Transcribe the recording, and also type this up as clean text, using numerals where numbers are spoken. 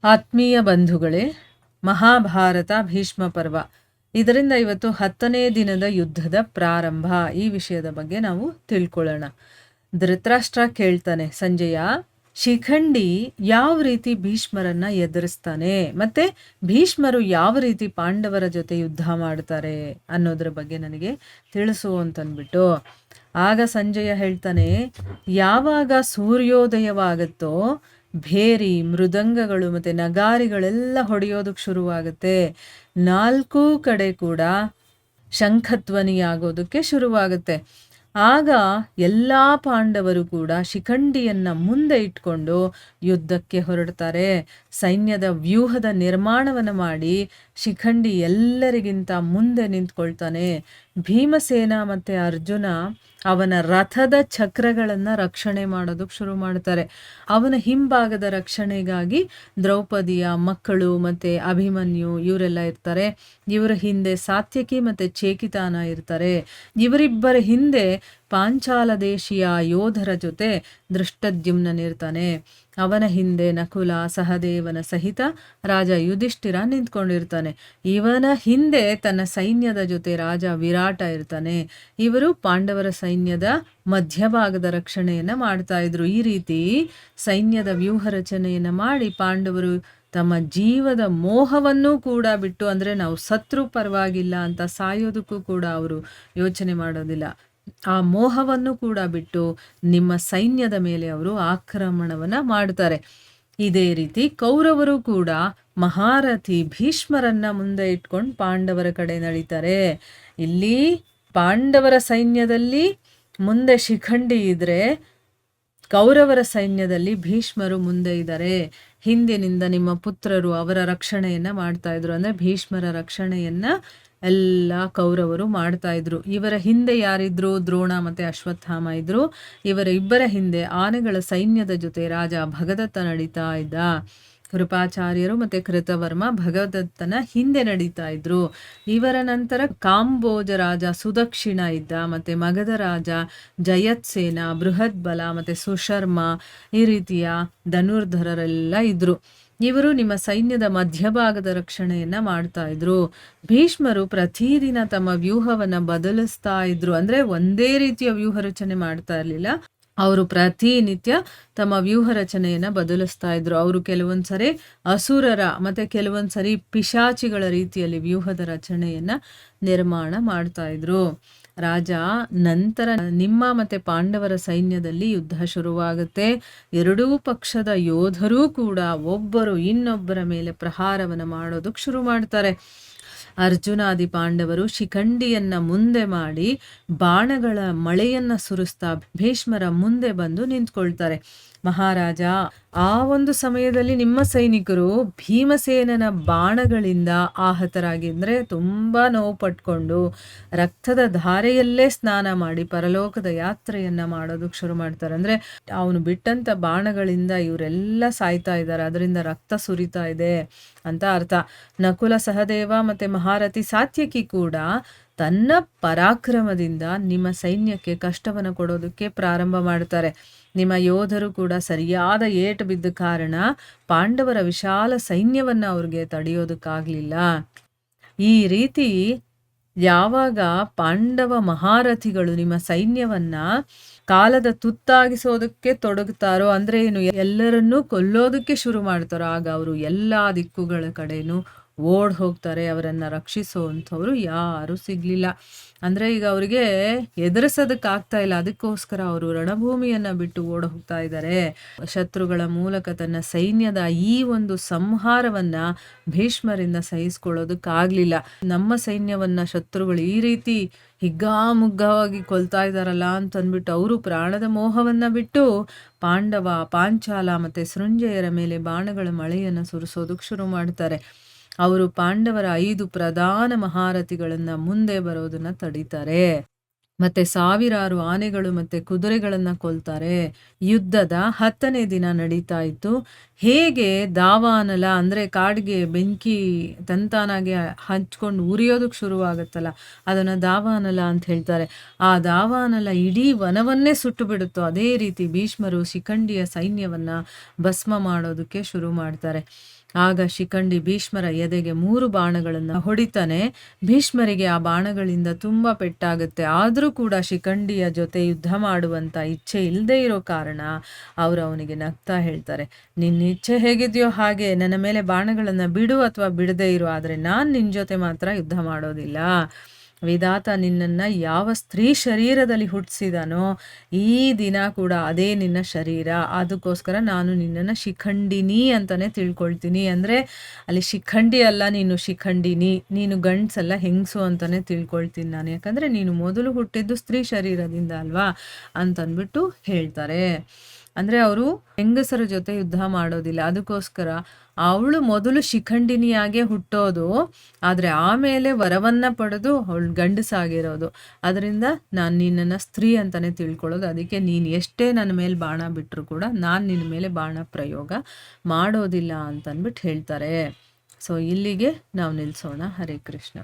ಆತ್ಮೀಯ ಬಂಧುಗಳೇ, ಮಹಾಭಾರತ ಭೀಷ್ಮ ಪರ್ವ ಇದರಿಂದ ಇವತ್ತು 10ನೇ ದಿನದ ಯುದ್ಧದ ಪ್ರಾರಂಭ. ಈ ವಿಷಯದ ಬಗ್ಗೆ ನಾವು ತಿಳ್ಕೊಳ್ಳೋಣ. ಧೃತರಾಷ್ಟ್ರ ಕೇಳ್ತಾನೆ, ಸಂಜಯ, ಶಿಖಂಡಿ ಯಾವ ರೀತಿ ಭೀಷ್ಮರನ್ನ ಎದುರಿಸ್ತಾನೆ, ಮತ್ತೆ ಭೀಷ್ಮರು ಯಾವ ರೀತಿ ಪಾಂಡವರ ಜೊತೆ ಯುದ್ಧ ಮಾಡ್ತಾರೆ ಅನ್ನೋದ್ರ ಬಗ್ಗೆ ನನಗೆ ತಿಳಿಸು ಅಂತನ್ಬಿಟ್ಟು. ಆಗ ಸಂಜಯ ಹೇಳ್ತಾನೆ, ಯಾವಾಗ ಸೂರ್ಯೋದಯವಾಗುತ್ತೋ ಭೇರಿ, ಮೃದಂಗಗಳು ಮತ್ತೆ ನಗಾರಿಗಳೆಲ್ಲ ಹೊಡೆಯೋದಕ್ಕೆ ಶುರುವಾಗುತ್ತೆ. 4 ಕಡೆ ಕೂಡ ಶಂಖಧ್ವನಿಯಾಗೋದಕ್ಕೆ ಶುರುವಾಗುತ್ತೆ. ಆಗ ಎಲ್ಲ ಪಾಂಡವರು ಕೂಡ ಶಿಖಂಡಿಯನ್ನ ಮುಂದೆ ಇಟ್ಕೊಂಡು ಯುದ್ಧಕ್ಕೆ ಹೊರಡ್ತಾರೆ. ಸೈನ್ಯದ ವ್ಯೂಹದ ನಿರ್ಮಾಣವನ್ನು ಮಾಡಿ ಶಿಖಂಡಿ ಎಲ್ಲರಿಗಿಂತ ಮುಂದೆ ನಿಂತ್ಕೊಳ್ತಾನೆ. ಭೀಮಸೇನ ಮತ್ತೆ ಅರ್ಜುನ ಅವನ ರಥದ ಚಕ್ರಗಳನ್ನು ರಕ್ಷಣೆ ಮಾಡೋದಕ್ಕೆ ಶುರು ಮಾಡ್ತಾರೆ. ಅವನ ಹಿಂಭಾಗದ ರಕ್ಷಣೆಗಾಗಿ ದ್ರೌಪದಿಯ ಮಕ್ಕಳು ಮತ್ತೆ ಅಭಿಮನ್ಯು ಇವರೆಲ್ಲ ಇರ್ತಾರೆ. ಇವರ ಹಿಂದೆ ಸಾತ್ಯಕಿ ಮತ್ತೆ ಚೇಕಿತಾನ ಇರ್ತಾರೆ. ಇವರಿಬ್ಬರ ಹಿಂದೆ ಪಾಂಚಾಲ ದೇಶೀಯ ಯೋಧರ ಜೊತೆ ದೃಷ್ಟದ್ಯುಮ್ನನಿರ್ತಾನೆ. ಅವನ ಹಿಂದೆ ನಕುಲ, ಸಹದೇವನ ಸಹಿತ ರಾಜ ಯುಧಿಷ್ಠಿರ ನಿಂತ್ಕೊಂಡಿರ್ತಾನೆ. ಇವನ ಹಿಂದೆ ತನ್ನ ಸೈನ್ಯದ ಜೊತೆ ರಾಜ ವಿರಾಟ ಇರ್ತಾನೆ. ಇವರು ಪಾಂಡವರ ಸೈನ್ಯದ ಮಧ್ಯಭಾಗದ ರಕ್ಷಣೆಯನ್ನ ಮಾಡ್ತಾ ಇದ್ರು. ಈ ರೀತಿ ಸೈನ್ಯದ ವ್ಯೂಹ ರಚನೆಯನ್ನ ಮಾಡಿ ಪಾಂಡವರು ತಮ್ಮ ಜೀವದ ಮೋಹವನ್ನೂ ಕೂಡ ಬಿಟ್ಟು, ಅಂದ್ರೆ ನಾವು ಸತ್ರು ಪರವಾಗಿಲ್ಲ ಅಂತ ಸಾಯೋದಕ್ಕೂ ಕೂಡ ಅವರು ಯೋಚನೆ ಮಾಡೋದಿಲ್ಲ, ಆ ಮೋಹವನ್ನು ಕೂಡ ಬಿಟ್ಟು ನಿಮ್ಮ ಸೈನ್ಯದ ಮೇಲೆ ಅವರು ಆಕ್ರಮಣವನ್ನ ಮಾಡ್ತಾರೆ. ಇದೇ ರೀತಿ ಕೌರವರು ಕೂಡ ಮಹಾರಥಿ ಭೀಷ್ಮರನ್ನ ಮುಂದೆ ಇಟ್ಕೊಂಡು ಪಾಂಡವರ ಕಡೆ ನಡೀತಾರೆ. ಇಲ್ಲಿ ಪಾಂಡವರ ಸೈನ್ಯದಲ್ಲಿ ಮುಂದೆ ಶಿಖಂಡಿ ಇದ್ರೆ, ಕೌರವರ ಸೈನ್ಯದಲ್ಲಿ ಭೀಷ್ಮರು ಮುಂದೆ ಇದ್ದಾರೆ. ಹಿಂದಿನಿಂದ ನಿಮ್ಮ ಪುತ್ರರು ಅವರ ರಕ್ಷಣೆಯನ್ನ ಮಾಡ್ತಾ ಇದ್ರು, ಅಂದ್ರೆ ಭೀಷ್ಮರ ರಕ್ಷಣೆಯನ್ನ ಎಲ್ಲ ಕೌರವರು ಮಾಡ್ತಾ ಇದ್ರು. ಇವರ ಹಿಂದೆ ಯಾರಿದ್ರು? ದ್ರೋಣ ಮತ್ತೆ ಅಶ್ವತ್ಥಾಮ ಇದ್ರು. ಇವರ ಇಬ್ಬರ ಹಿಂದೆ ಆನೆಗಳ ಸೈನ್ಯದ ಜೊತೆ ರಾಜ ಭಗದತ್ತ ನಡೀತಾ ಇದ್ದ. ಕೃಪಾಚಾರ್ಯರು ಮತ್ತೆ ಕೃತವರ್ಮ ಭಗದತ್ತನ ಹಿಂದೆ ನಡೀತಾ ಇದ್ರು. ಇವರ ನಂತರ ಕಾಂಬೋಜ ರಾಜ ಸುದಕ್ಷಿಣ ಇದ್ದ, ಮತ್ತೆ ಮಗಧ ರಾಜ ಜಯತ್ಸೇನ, ಬೃಹದ್ಬಲ ಮತ್ತೆ ಸುಶರ್ಮ, ಈ ರೀತಿಯ ಧನುರ್ಧರರೆಲ್ಲ ಇದ್ರು. ಇವರು ನಿಮ್ಮ ಸೈನ್ಯದ ಮಧ್ಯಭಾಗದ ರಕ್ಷಣೆಯನ್ನ ಮಾಡ್ತಾ ಇದ್ರು. ಭೀಷ್ಮರು ಪ್ರತಿದಿನ ತಮ್ಮ ವ್ಯೂಹವನ್ನ ಬದಲಿಸ್ತಾ ಇದ್ರು, ಅಂದ್ರೆ ಒಂದೇ ರೀತಿಯ ವ್ಯೂಹ ರಚನೆ ಮಾಡ್ತಾ ಇರ್ಲಿಲ್ಲ. ಅವರು ಪ್ರತಿನಿತ್ಯ ತಮ್ಮ ವ್ಯೂಹ ರಚನೆಯನ್ನ ಬದಲಿಸ್ತಾ ಇದ್ರು. ಅವರು ಕೆಲವೊಂದ್ಸರಿ ಅಸುರರ ಮತ್ತೆ ಕೆಲವೊಂದ್ಸರಿ ಪಿಶಾಚಿಗಳ ರೀತಿಯಲ್ಲಿ ವ್ಯೂಹದ ರಚನೆಯನ್ನ ನಿರ್ಮಾಣ ಮಾಡ್ತಾ ಇದ್ರು. ರಾಜ, ನಂತರ ನಿಮ್ಮ ಮತ್ತೆ ಪಾಂಡವರ ಸೈನ್ಯದಲ್ಲಿ ಯುದ್ಧ ಶುರುವಾಗುತ್ತೆ. ಎರಡೂ ಪಕ್ಷದ ಯೋಧರೂ ಕೂಡ ಒಬ್ಬರು ಇನ್ನೊಬ್ಬರ ಮೇಲೆ ಪ್ರಹಾರವನ್ನು ಮಾಡೋದಕ್ಕೆ ಶುರು ಮಾಡ್ತಾರೆ. ಅರ್ಜುನಾದಿ ಪಾಂಡವರು ಶಿಖಂಡಿಯನ್ನ ಮುಂದೆ ಮಾಡಿ ಬಾಣಗಳ ಮಳೆಯನ್ನ ಸುರಿಸ್ತಾ ಭೀಷ್ಮರ ಮುಂದೆ ಬಂದು ನಿಂತ್ಕೊಳ್ತಾರೆ. ಮಹಾರಾಜ, ಆ ಒಂದು ಸಮಯದಲ್ಲಿ ನಿಮ್ಮ ಸೈನಿಕರು ಭೀಮಸೇನನ ಬಾಣಗಳಿಂದ ಆಹತರಾಗಿ, ಅಂದ್ರೆ ತುಂಬಾ ನೋವು ಪಟ್ಕೊಂಡು ರಕ್ತದ ಧಾರೆಯಲ್ಲೇ ಸ್ನಾನ ಮಾಡಿ ಪರಲೋಕದ ಯಾತ್ರೆಯನ್ನ ಮಾಡೋದಕ್ಕೆ ಶುರು ಮಾಡ್ತಾರೆ. ಅಂದ್ರೆ ಅವನು ಬಿಟ್ಟಂತ ಬಾಣಗಳಿಂದ ಇವರೆಲ್ಲ ಸಾಯ್ತಾ ಇದ್ದಾರೆ, ಅದರಿಂದ ರಕ್ತ ಸುರಿತಾ ಇದೆ ಅಂತ ಅರ್ಥ. ನಕುಲ, ಸಹದೇವ ಮತ್ತೆ ಮಹಾರಥಿ ಸಾತ್ಯಕಿ ಕೂಡ ತನ್ನ ಪರಾಕ್ರಮದಿಂದ ನಿಮ್ಮ ಸೈನ್ಯಕ್ಕೆ ಕಷ್ಟವನ್ನು ಕೊಡೋದಕ್ಕೆ ಪ್ರಾರಂಭ ಮಾಡ್ತಾರೆ. ನಿಮ್ಮ ಯೋಧರು ಕೂಡ ಸರಿಯಾದ ಏಟು ಬಿದ್ದ ಕಾರಣ ಪಾಂಡವರ ವಿಶಾಲ ಸೈನ್ಯವನ್ನ ಅವ್ರಿಗೆ ತಡೆಯೋದಕ್ಕಾಗ್ಲಿಲ್ಲ. ಈ ರೀತಿ ಯಾವಾಗ ಪಾಂಡವ ಮಹಾರಥಿಗಳು ನಿಮ್ಮ ಸೈನ್ಯವನ್ನ ಕಾಲದ ತುತ್ತಾಗಿಸೋದಕ್ಕೆ ತೊಡಗುತ್ತಾರೋ, ಅಂದ್ರೆ ಏನು, ಎಲ್ಲರನ್ನೂ ಕೊಲ್ಲೋದಕ್ಕೆ ಶುರು ಮಾಡ್ತಾರೋ, ಆಗ ಅವರು ಎಲ್ಲಾ ದಿಕ್ಕುಗಳ ಕಡೆನೂ ಓಡ್ ಹೋಗ್ತಾರೆ. ಅವರನ್ನ ರಕ್ಷಿಸುವಂಥವ್ರು ಯಾರು ಸಿಗ್ಲಿಲ್ಲ. ಅಂದ್ರೆ ಈಗ ಅವರಿಗೆ ಎದುರಿಸೋದಕ್ಕಾಗ್ತಾ ಇಲ್ಲ, ಅದಕ್ಕೋಸ್ಕರ ಅವರು ರಣಭೂಮಿಯನ್ನ ಬಿಟ್ಟು ಓಡ ಹೋಗ್ತಾ ಇದ್ದಾರೆ. ಶತ್ರುಗಳ ಮೂಲಕ ತನ್ನ ಸೈನ್ಯದ ಈ ಒಂದು ಸಂಹಾರವನ್ನ ಭೀಷ್ಮರಿಂದ ಸಹಿಸ್ಕೊಳ್ಳೋದಕ್ಕಾಗ್ಲಿಲ್ಲ. ನಮ್ಮ ಸೈನ್ಯವನ್ನ ಶತ್ರುಗಳು ಈ ರೀತಿ ಹಿಗ್ಗಾಮುಗ್ಗವಾಗಿ ಕೊಲ್ತಾ ಇದ್ದಾರಲ್ಲ ಅಂತಂದ್ಬಿಟ್ಟು ಅವರು ಪ್ರಾಣದ ಮೋಹವನ್ನ ಬಿಟ್ಟು ಪಾಂಡವ, ಪಾಂಚಾಲ ಮತ್ತೆ ಸೃಂಜಯರ ಮೇಲೆ ಬಾಣಗಳ ಮಳೆಯನ್ನ ಸುರಿಸೋದಕ್ಕೆ ಶುರು ಮಾಡ್ತಾರೆ. ಅವರು ಪಾಂಡವರ 5 ಪ್ರಧಾನ ಮಹಾರಥಿಗಳನ್ನ ಮುಂದೆ ಬರೋದನ್ನ ತಡೀತಾರೆ. ಮತ್ತೆ ಸಾವಿರಾರು ಆನೆಗಳು ಮತ್ತೆ ಕುದುರೆಗಳನ್ನ ಕೊಲ್ತಾರೆ. ಯುದ್ಧದ 10ನೇ ದಿನ ನಡೀತಾ ಇತ್ತು. ಹೇಗೆ ದಾವಾನಲ, ಅಂದ್ರೆ ಕಾಡಿಗೆ ಬೆಂಕಿ ತಂತಾನಾಗೆ ಹಂಚ್ಕೊಂಡು ಉರಿಯೋದಕ್ಕೆ ಶುರುವಾಗತ್ತಲ್ಲ, ಅದನ್ನ ದಾವಾನಲ ಅಂತ ಹೇಳ್ತಾರೆ. ಆ ದಾವಾನಲ ಇಡೀ ವನವನ್ನೇ ಸುಟ್ಟು ಬಿಡುತ್ತೋ, ಅದೇ ರೀತಿ ಭೀಷ್ಮರು ಶಿಖಂಡಿಯ ಸೈನ್ಯವನ್ನ ಭಸ್ಮ ಮಾಡೋದಕ್ಕೆ ಶುರು ಮಾಡ್ತಾರೆ. ಆಗ ಶಿಖಂಡಿ ಭೀಷ್ಮರ ಎದೆಗೆ 3 ಬಾಣಗಳನ್ನು ಹೊಡಿತಾನೆ. ಭೀಷ್ಮರಿಗೆ ಆ ಬಾಣಗಳಿಂದ ತುಂಬ ಪೆಟ್ಟಾಗುತ್ತೆ. ಆದರೂ ಕೂಡ ಶಿಖಂಡಿಯ ಜೊತೆ ಯುದ್ಧ ಮಾಡುವಂಥ ಇಚ್ಛೆ ಇಲ್ಲದೆ ಇರೋ ಕಾರಣ ಅವರು ಅವನಿಗೆ ನಗ್ತಾ ಹೇಳ್ತಾರೆ, ನಿನ್ನ ಇಚ್ಛೆ ಹೇಗಿದೆಯೋ ಹಾಗೆ ನನ್ನ ಮೇಲೆ ಬಾಣಗಳನ್ನು ಬಿಡು ಅಥವಾ ಬಿಡದೇ ಇರು, ಆದರೆ ನಾನು ನಿನ್ನ ಜೊತೆ ಮಾತ್ರ ಯುದ್ಧ ಮಾಡೋದಿಲ್ಲ. ವಿಧಾತ ನಿನ್ನನ್ನು ಯಾವ ಸ್ತ್ರೀ ಶರೀರದಲ್ಲಿ ಹುಟ್ಟಿಸಿದಾನೋ ಈ ದಿನ ಕೂಡ ಅದೇ ನಿನ್ನ ಶರೀರ. ಅದಕ್ಕೋಸ್ಕರ ನಾನು ನಿನ್ನನ್ನು ಶಿಖಂಡಿನಿ ಅಂತಲೇ ತಿಳ್ಕೊಳ್ತೀನಿ. ಅಂದರೆ ಅಲ್ಲಿ ಶಿಖಂಡಿ ಅಲ್ಲ, ನೀನು ಶಿಖಂಡಿನಿ, ನೀನು ಗಂಡ್ಸಲ್ಲ ಹೆಂಗಸು ಅಂತಲೇ ತಿಳ್ಕೊಳ್ತೀನಿ ನಾನು. ಯಾಕಂದರೆ ನೀನು ಮೊದಲು ಹುಟ್ಟಿದ್ದು ಸ್ತ್ರೀ ಶರೀರದಿಂದ ಅಲ್ವಾ ಅಂತಂದ್ಬಿಟ್ಟು ಹೇಳ್ತಾರೆ. ಅಂದರೆ ಅವರು ಹೆಂಗಸರ ಜೊತೆ ಯುದ್ಧ ಮಾಡೋದಿಲ್ಲ. ಅದಕ್ಕೋಸ್ಕರ ಅವಳು ಮೊದಲು ಶಿಖಂಡಿನಿಯಾಗೆ ಹುಟ್ಟೋದು, ಆದರೆ ಆಮೇಲೆ ವರವನ್ನು ಪಡೆದು ಅವಳು ಗಂಡಸಾಗಿರೋದು. ಅದರಿಂದ ನಾನು ನಿನ್ನನ್ನು ಸ್ತ್ರೀ ಅಂತಲೇ ತಿಳ್ಕೊಳ್ಳೋದು. ಅದಕ್ಕೆ ನೀನು ಎಷ್ಟೇ ನನ್ನ ಮೇಲೆ ಬಾಣ ಬಿಟ್ಟರು ಕೂಡ ನಾನು ನಿನ್ನ ಮೇಲೆ ಬಾಣ ಪ್ರಯೋಗ ಮಾಡೋದಿಲ್ಲ ಅಂತಂದ್ಬಿಟ್ಟು ಹೇಳ್ತಾರೆ. ಸೊ ಇಲ್ಲಿಗೆ ನಾವು ನಿಲ್ಲಿಸೋಣ. ಹರೇ ಕೃಷ್ಣ.